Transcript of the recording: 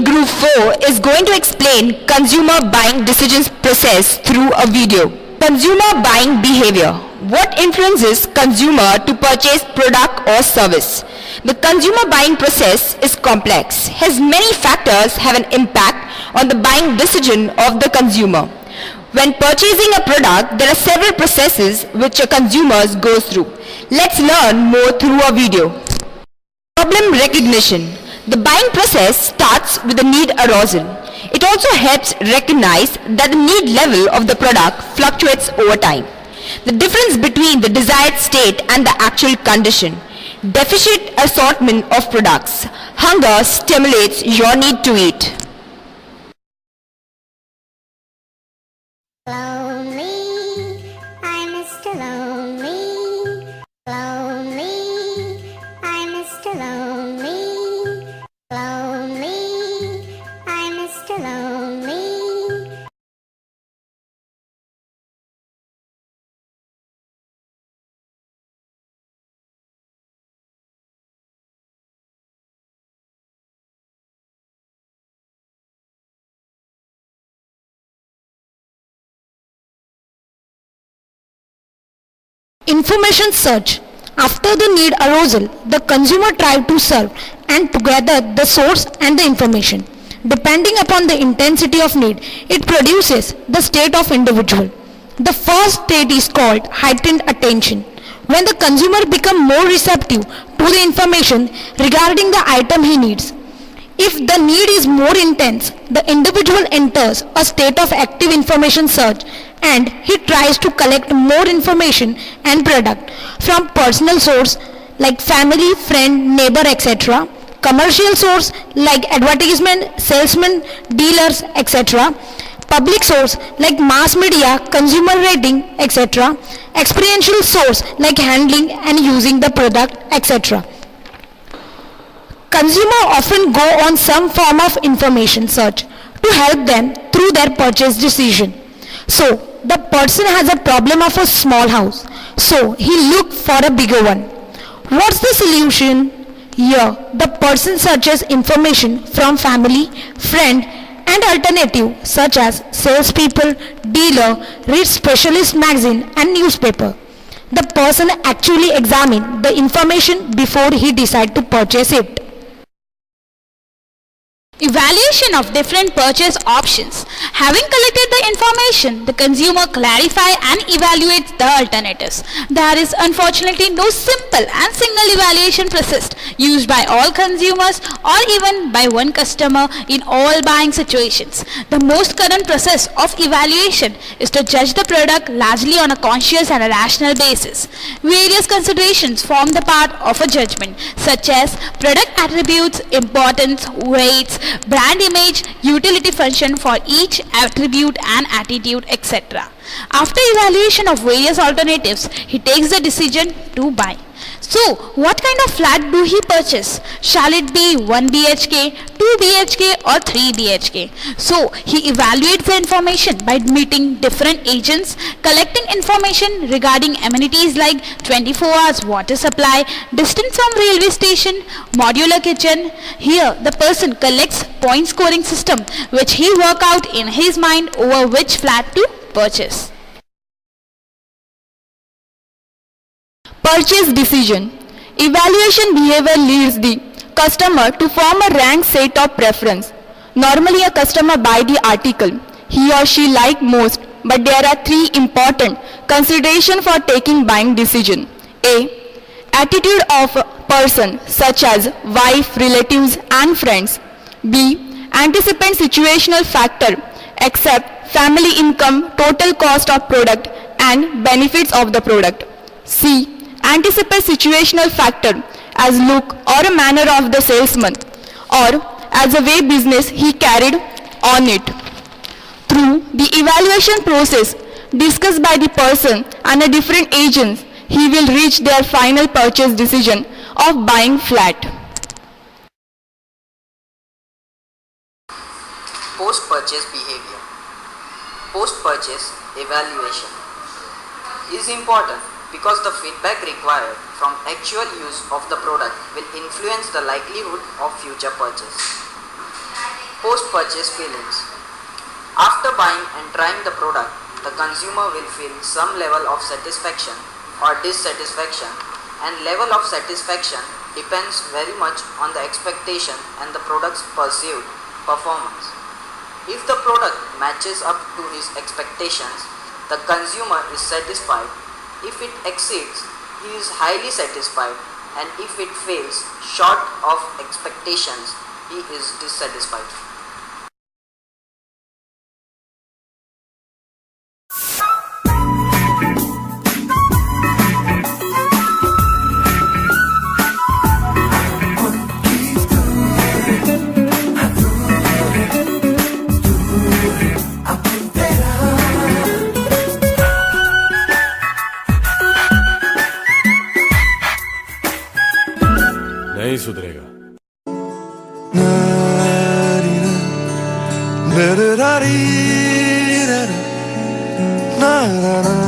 The group 4 is going to explain consumer buying decisions process through a video. Consumer buying behavior. What influences consumer to purchase product or service? The consumer buying process is complex, as many factors have an impact on the buying decision of the consumer. When purchasing a product, there are several processes which a consumer goes through. Let's learn more through a video. Problem recognition. The buying process starts with the need arousal. It also helps recognize that the need level of the product fluctuates over time. The difference between the desired state and the actual condition. Deficient assortment of products. Hunger stimulates your need to eat. Lonely, I'm Mr. Lonely. Lonely, I'm Mr. Lonely. Lonely, I'm Mr. Lonely. Information search. After the need arousal, the consumer tries to serve and to gather the source and the information. Depending upon the intensity of need, it produces the state of individual. The first state is called heightened attention. When the consumer becomes more receptive to the information regarding the item he needs. If the need is more intense, the individual enters a state of active information search and he tries to collect more information and product from personal source like family, friend, neighbor, etc. Commercial source like advertisement, salesmen, dealers, etc. Public source like mass media, consumer rating, etc. Experiential source like handling and using the product, etc. Consumer often go on some form of information search to help them through their purchase decision. So, the person has a problem of a small house, so he look for a bigger one. What's the solution? Here, the person searches information from family, friend, and alternative such as salespeople, dealer, reads specialist magazine and newspaper. The person actually examines the information before he decides to purchase it. Evaluation of different purchase options. Having collected the information, the consumer clarifies and evaluates the alternatives. There is unfortunately no simple and single evaluation process used by all consumers or even by one customer in all buying situations. The most current process of evaluation is to judge the product largely on a conscious and a rational basis. Various considerations form the part of a judgment, such as product attributes, importance, weights, brand image, utility function for each attribute and attitude, etc. After evaluation of various alternatives, he takes the decision to buy. So, what kind of flat do he purchase? Shall it be 1 BHK, 2 BHK or 3 BHK? So, he evaluates the information by meeting different agents, collecting information regarding amenities like 24 hours water supply, distance from railway station, modular kitchen. Here, the person collects point scoring system which he work out in his mind over which flat to purchase. Purchase decision. Evaluation behavior leads the customer to form a ranked set of preference. Normally a customer buy the article he or she like most, but there are three important considerations for taking buying decision. A. Attitude of a person such as wife, relatives and friends. B. Anticipate situational factor except family income, total cost of product and benefits of the product. C. Anticipate situational factor as look or a manner of the salesman or as a way business he carried on it. Through the evaluation process discussed by the person and the different agents, he will reach their final purchase decision of buying flat. Post-purchase behavior. Post-purchase evaluation is important because the feedback required from actual use of the product will influence the likelihood of future purchase. Post-purchase feelings. After buying and trying the product, the consumer will feel some level of satisfaction or dissatisfaction, and level of satisfaction depends very much on the expectation and the product's perceived performance. If the product matches up to his expectations, the consumer is satisfied. If it exceeds, he is highly satisfied, and if it fails short of expectations, he is dissatisfied. नहीं सुधरेगा। Na na na